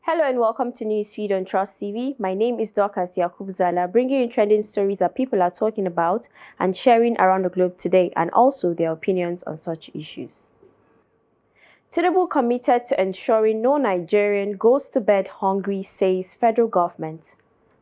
Hello and welcome to Newsfeed on Trust TV. My name is Dorcas Yakubu Zallah, bringing you trending stories that people are talking about and sharing around the globe today, and also their opinions on such issues. Tinubu committed to ensuring no Nigerian goes to bed hungry, says federal government.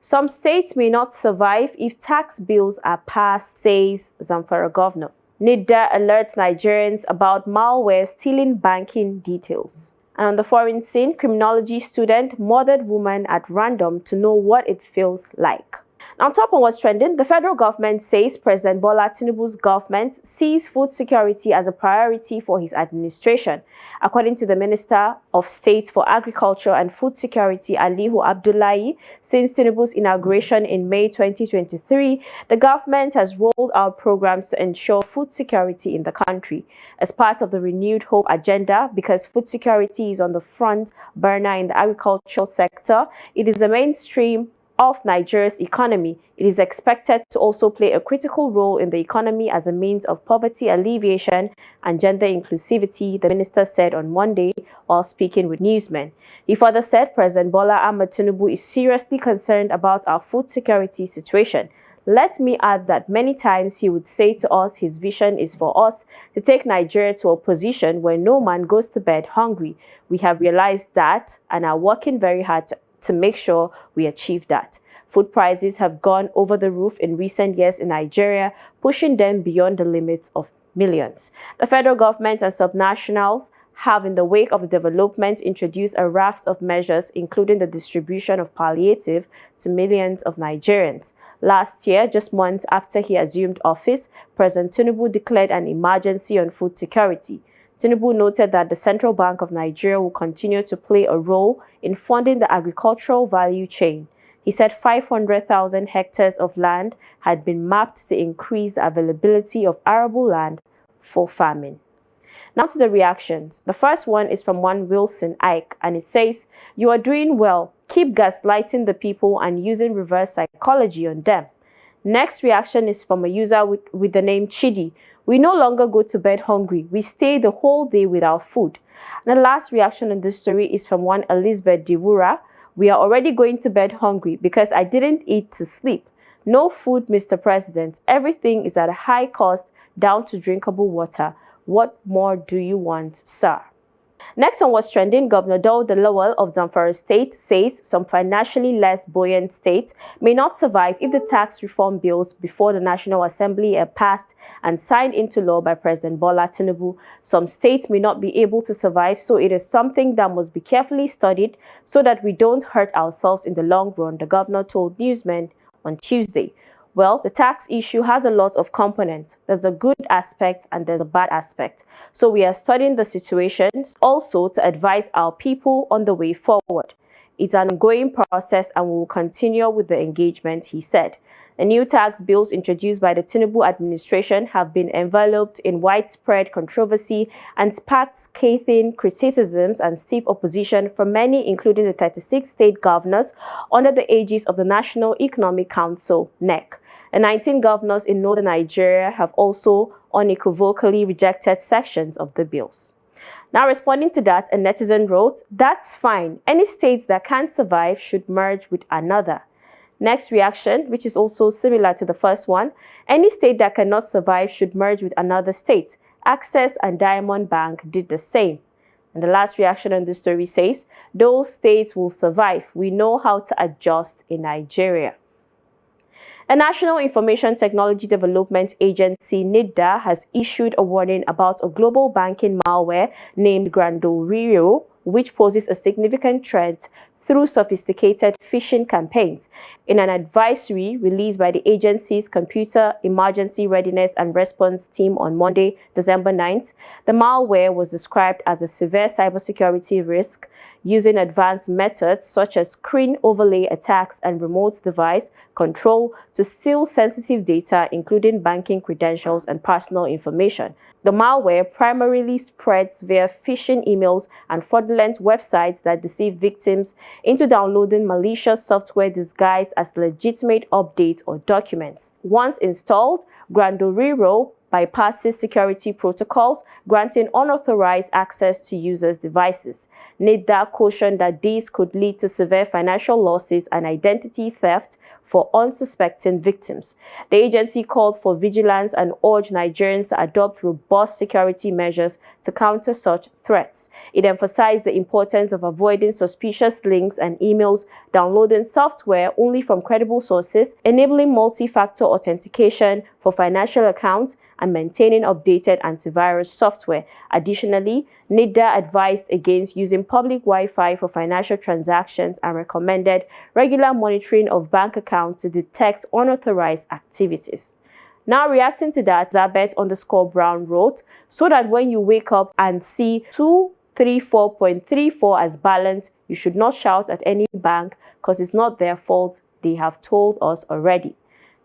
Some states may not survive if tax bills are passed, says Zamfara governor. NIDA alerts Nigerians about malware stealing banking details. And on the foreign scene, criminology student murdered woman at random to know what it feels like. Now, on top of what's trending, the federal government says President Bola Tinubu's government sees food security as a priority for his administration. According to the Minister of State for Agriculture and Food Security, Alihu Abdullahi, since Tinubu's inauguration in May 2023, the government has rolled out programs to ensure food security in the country. As part of the Renewed Hope agenda, because food security is on the front burner in the agricultural sector, it is the mainstream of Nigeria's economy. It is expected to also play a critical role in the economy as a means of poverty alleviation and gender inclusivity, the minister said on Monday while speaking with newsmen. He further said President Bola Ahmed Tinubu is seriously concerned about our food security situation. Let me add that many times he would say to us his vision is for us to take Nigeria to a position where no man goes to bed hungry. We have realized that and are working very hard to make sure we achieve that. Food prices have gone over the roof in recent years in Nigeria, pushing them beyond the limits of millions. The federal government and subnationals have, in the wake of the development, introduced a raft of measures, including the distribution of palliative to millions of Nigerians. Last year, just months after he assumed office, President Tinubu declared an emergency on food security. Tinubu noted that the Central Bank of Nigeria will continue to play a role in funding the agricultural value chain. He said 500,000 hectares of land had been mapped to increase the availability of arable land for farming. Now to the reactions. The first one is from one Wilson Ike, and it says, "You are doing well. Keep gaslighting the people and using reverse psychology on them." Next reaction is from a user with the name Chidi. "We no longer go to bed hungry. We stay the whole day without food." And the last reaction on this story is from one Elizabeth Diwura. "We are already going to bed hungry because I didn't eat to sleep. No food, Mr. President. Everything is at a high cost down to drinkable water. What more do you want, sir?" Next on what's trending, Governor Dauda Lawal of Zamfara State says some financially less buoyant states may not survive if the tax reform bills before the National Assembly are passed and signed into law by President Bola Tinubu. Some states may not be able to survive, so it is something that must be carefully studied so that we don't hurt ourselves in the long run, the governor told newsmen on Tuesday. Well, the tax issue has a lot of components. There's a good aspect and there's a bad aspect. So we are studying the situation also to advise our people on the way forward. It's an ongoing process and we will continue with the engagement, he said. The new tax bills introduced by the Tinubu administration have been enveloped in widespread controversy and sparked scathing criticisms and stiff opposition from many, including the 36 state governors under the aegis of the National Economic Council, NEC. The 19 governors in northern Nigeria have also unequivocally rejected sections of the bills. Now, responding to that, a netizen wrote, "That's fine. Any states that can't survive should merge with another." Next reaction, which is also similar to the first one, "Any state that cannot survive should merge with another state. Access and Diamond Bank did the same." And the last reaction on this story says, "Those states will survive. We know how to adjust in Nigeria." The National Information Technology Development Agency, NIDA, has issued a warning about a global banking malware named Grandoriro, which poses a significant threat through sophisticated phishing campaigns. In an advisory released by the agency's Computer Emergency Readiness and Response Team on Monday, December 9th, the malware was described as a severe cybersecurity risk using advanced methods such as screen overlay attacks and remote device control to steal sensitive data, including banking credentials and personal information. The malware primarily spreads via phishing emails and fraudulent websites that deceive victims into downloading malicious software disguised as legitimate updates or documents. Once installed, Grandoriro bypasses security protocols, granting unauthorized access to users' devices. NIDA cautioned that these could lead to severe financial losses and identity theft for unsuspecting victims. The agency called for vigilance and urged Nigerians to adopt robust security measures to counter such threats. It emphasized the importance of avoiding suspicious links and emails, downloading software only from credible sources, enabling multi-factor authentication for financial accounts, and maintaining updated antivirus software. Additionally, NIDA advised against using public Wi-Fi for financial transactions and recommended regular monitoring of bank accounts to detect unauthorized activities. Now reacting to that, Zabet_Brown wrote, so that when you wake up and see 234.34 as balance, you should not shout at any bank because it's not their fault. They have told us already.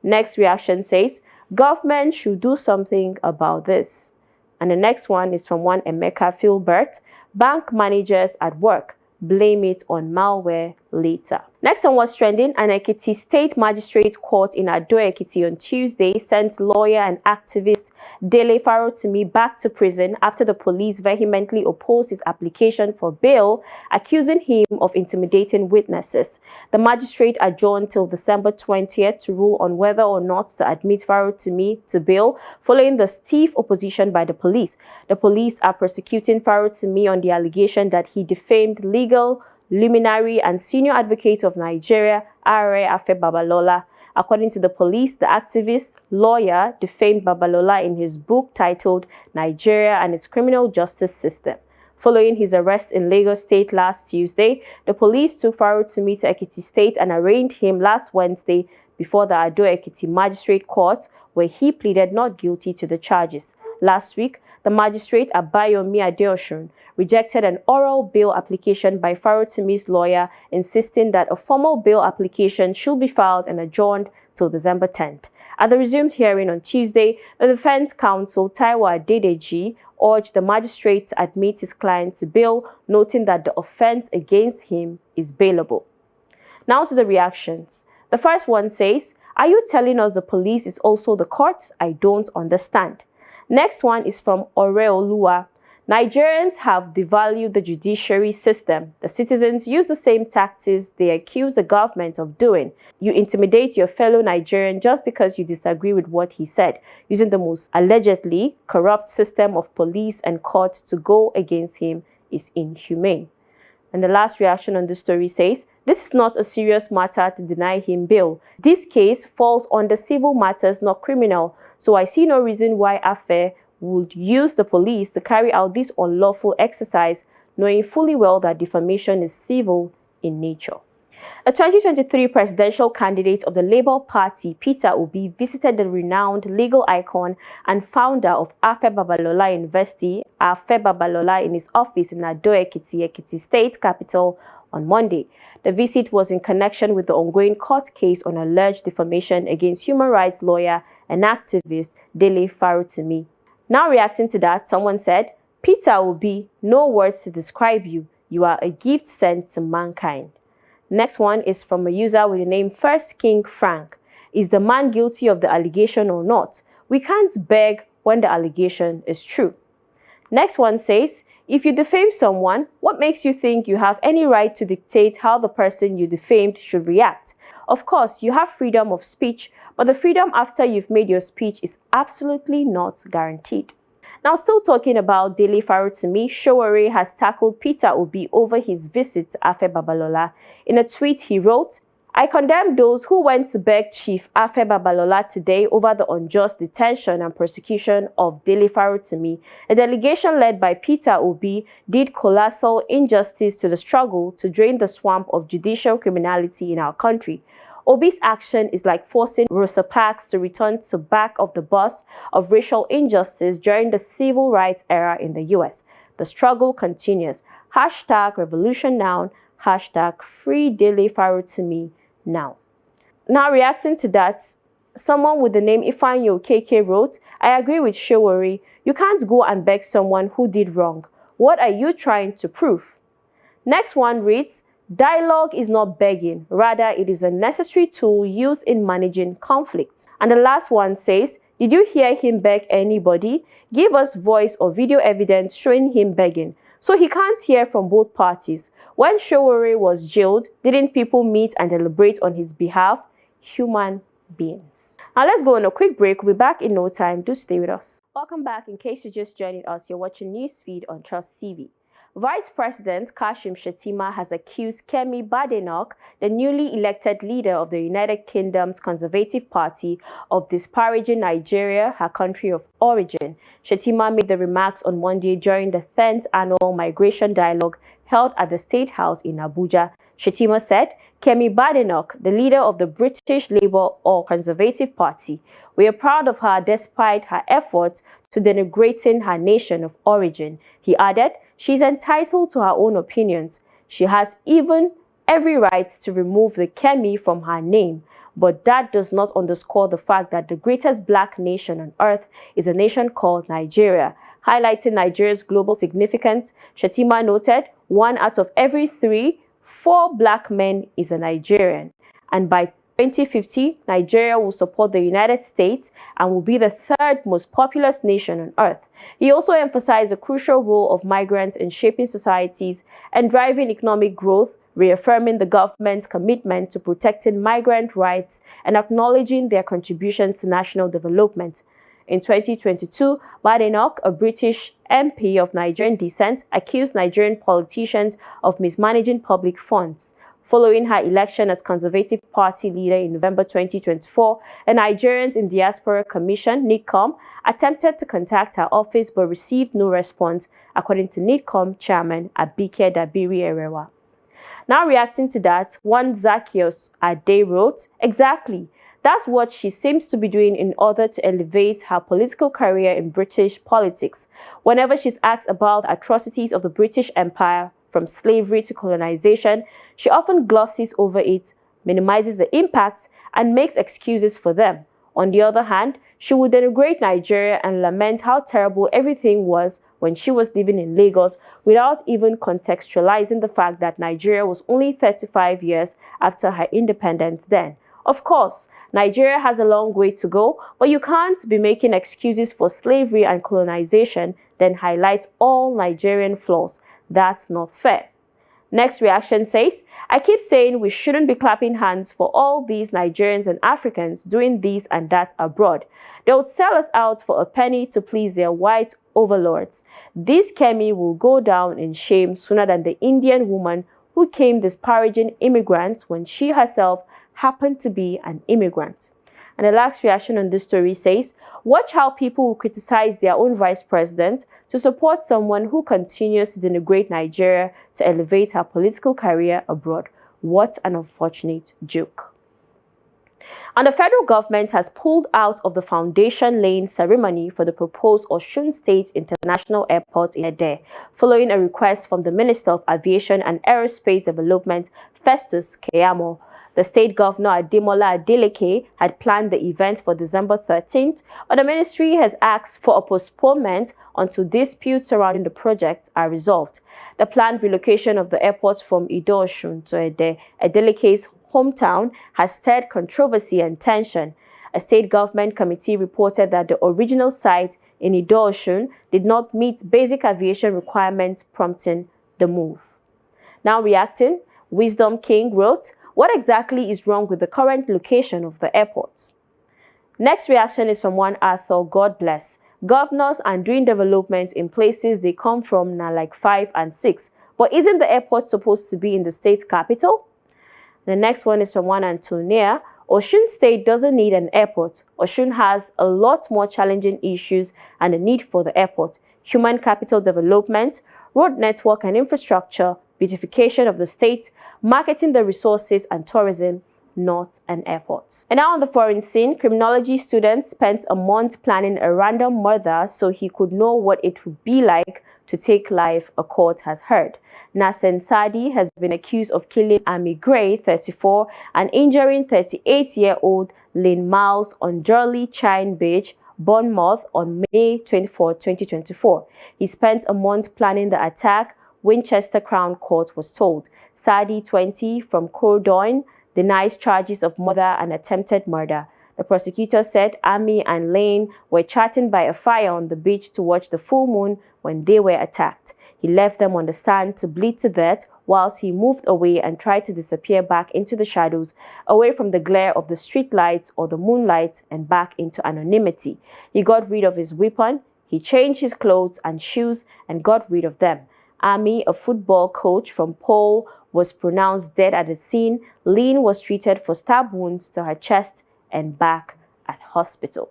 Next reaction says, government should do something about this. And the next one is from one Emeka Philbert. Bank managers at work, blame it on malware later. Next on what's trending, an Ekiti State Magistrate Court in Ado-Ekiti on Tuesday sent lawyer and activist Dele Farotimi back to prison after the police vehemently opposed his application for bail, accusing him of intimidating witnesses. The magistrate adjourned till December 20th to rule on whether or not to admit Farotimi to bail, following the stiff opposition by the police. The police are prosecuting Farotimi on the allegation that he defamed legal luminary and senior advocate of Nigeria, Are Afe Babalola. According to the police, the activist lawyer defamed Babalola in his book titled Nigeria and its Criminal Justice System. Following his arrest in Lagos State last Tuesday, the police took Farotimi to Ekiti State and arraigned him last Wednesday before the Ado-Ekiti Magistrate Court, where he pleaded not guilty to the charges. Last week, the magistrate Abayomi Adeosun rejected an oral bail application by Farotimi's lawyer, insisting that a formal bail application should be filed and adjourned till December 10th. At the resumed hearing on Tuesday, the defense counsel Taiwo Adedeji urged the magistrate to admit his client to bail, noting that the offense against him is bailable. Now to the reactions. The first one says, "Are you telling us the police is also the court? I don't understand." Next one is from Oreoluwa. Nigerians have devalued the judiciary system. The citizens use the same tactics they accuse the government of doing. You intimidate your fellow Nigerian just because you disagree with what he said, using the most allegedly corrupt system of police and court to go against him is inhumane. And the last reaction on this story says, "This is not a serious matter to deny him bail. This case falls under civil matters, not criminal. So I see no reason why Afe would use the police to carry out this unlawful exercise, knowing fully well that defamation is civil in nature." A 2023 presidential candidate of the Labour Party, Peter Obi, visited the renowned legal icon and founder of Afe Babalola University, Afe Babalola, in his office in Ado-Ekiti, Ekiti State capital, on Monday. The visit was in connection with the ongoing court case on alleged defamation against human rights lawyer and activist Dele Farotimi. Now reacting to that, someone said, "Peter Obi, no words to describe you. You are a gift sent to mankind." Next one is from a user with the name First King Frank. "Is the man guilty of the allegation or not? We can't beg when the allegation is true." Next one says, "If you defame someone, what makes you think you have any right to dictate how the person you defamed should react? Of course, you have freedom of speech, but the freedom after you've made your speech is absolutely not guaranteed." Now, still talking about Dele Farotimi, Sowore has tackled Peter Obi over his visit to Afe Babalola. In a tweet, he wrote, "I condemn those who went to beg Chief Afe Babalola today over the unjust detention and persecution of Dele Farotimi. A delegation led by Peter Obi did colossal injustice to the struggle to drain the swamp of judicial criminality in our country. Obi's action is like forcing Rosa Parks to return to back of the bus of racial injustice during the civil rights era in the US. The struggle continues. #Revolution now. #Free Dele Farotimi now." Now reacting to that, someone with the name Ifanyo KK wrote, "I agree with Sowore. You can't go and beg someone who did wrong. What are you trying to prove?" Next one reads, "Dialogue is not begging, rather it is a necessary tool used in managing conflicts." And the last one says, Did you hear him beg anybody? Give us voice or video evidence showing him begging. So he can't hear from both parties. When Sowore was jailed, didn't people meet and deliberate on his behalf? Human beings. Now let's go on a quick break. We'll be back in no time. Do stay with us. Welcome back. In case you're just joining us, you're watching Newsfeed on Trust TV. Vice President Kashim Shettima has accused Kemi Badenoch, the newly elected leader of the United Kingdom's Conservative Party, of disparaging Nigeria, her country of origin. Shettima made the remarks on Monday during the 10th annual migration dialogue held at the State House in Abuja. Shettima said, Kemi Badenoch, the leader of the British Labour or Conservative Party, we are proud of her despite her efforts to denigrating her nation of origin. He added, she is entitled to her own opinions. She has even every right to remove the Kemi from her name. But that does not underscore the fact that the greatest black nation on earth is a nation called Nigeria. Highlighting Nigeria's global significance, Shettima noted 1 out of every 4 black men is a Nigerian. And by 2050, Nigeria will support the United States and will be the 3rd most populous nation on earth. He also emphasized the crucial role of migrants in shaping societies and driving economic growth, reaffirming the government's commitment to protecting migrant rights and acknowledging their contributions to national development. In 2022, Badenoch, a British MP of Nigerian descent, accused Nigerian politicians of mismanaging public funds. Following her election as Conservative Party leader in November 2024, a Nigerians in Diaspora Commission, NIDCOM, attempted to contact her office but received no response, according to NIDCOM chairman Abike Dabiri Erewa. Now reacting to that, one Zacchaeus Ade wrote, exactly, that's what she seems to be doing in order to elevate her political career in British politics. Whenever she's asked about the atrocities of the British Empire, from slavery to colonization, she often glosses over it, minimizes the impact, and makes excuses for them. On the other hand, she would denigrate Nigeria and lament how terrible everything was when she was living in Lagos without even contextualizing the fact that Nigeria was only 35 years after her independence then. Of course, Nigeria has a long way to go, but you can't be making excuses for slavery and colonization, then highlight all Nigerian flaws. That's not fair. Next reaction says, I keep saying we shouldn't be clapping hands for all these Nigerians and Africans doing this and that abroad. They would sell us out for a penny to please their white overlords. This Kemi will go down in shame sooner than the Indian woman who came disparaging immigrants when she herself happened to be an immigrant. And the last reaction on this story says, watch how people will criticize their own vice president to support someone who continues to denigrate Nigeria to elevate her political career abroad. What an unfortunate joke. And the federal government has pulled out of the foundation laying ceremony for the proposed Osun State International Airport in Ede, following a request from the Minister of Aviation and Aerospace Development, Festus Keyamo. The state governor, Ademola Adeleke, had planned the event for December 13th, but the ministry has asked for a postponement until disputes surrounding the project are resolved. The planned relocation of the airport from Ido-Osun to Ede, Adeleke's hometown, has stirred controversy and tension. A state government committee reported that the original site in Ido-Osun did not meet basic aviation requirements, prompting the move. Now reacting, Wisdom King wrote, what exactly is wrong with the current location of the airport? Next reaction is from one Arthur, God bless. Governors are doing development in places they come from now like 5 and 6. But isn't the airport supposed to be in the state capital? The next one is from one Antonia. Osun State doesn't need an airport. Osun has a lot more challenging issues and a need for the airport. Human capital development, road network and infrastructure, beautification of the state, marketing the resources and tourism, not an airport. And now on the foreign scene, criminology students spent a month planning a random murder so he could know what it would be like to take life, a court has heard. Nasen Sadi has been accused of killing Amy Gray, 34, and injuring 38-year-old Lynn Miles on Durley Chine Beach, Bournemouth on May 24, 2024. He spent a month planning the attack, Winchester Crown Court was told. Sadi, 20, from Croydon, denies charges of murder and attempted murder. The prosecutor said Ami and Lane were chatting by a fire on the beach to watch the full moon when they were attacked. He left them on the sand to bleed to death whilst he moved away and tried to disappear back into the shadows, away from the glare of the street lights or the moonlight and back into anonymity. He got rid of his weapon, he changed his clothes and shoes and got rid of them. Ami, a football coach from Pole, was pronounced dead at the scene. Lynn was treated for stab wounds to her chest and back at hospital.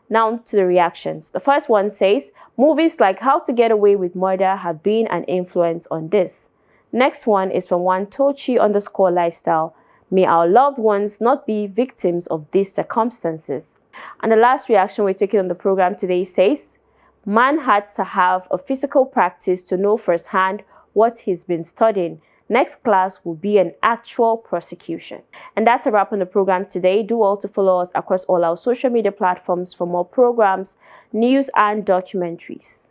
Now to the reactions. The first one says, movies like How to Get Away with Murder have been an influence on this. Next one is from one Tochi_lifestyle. May our loved ones not be victims of these circumstances. And the last reaction we're taking on the program today says, man had to have a physical practice to know firsthand what he's been studying. Next class will be an actual prosecution. And that's a wrap on the program today. Do also follow us across all our social media platforms for more programs, news and documentaries.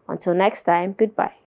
Until next time, goodbye.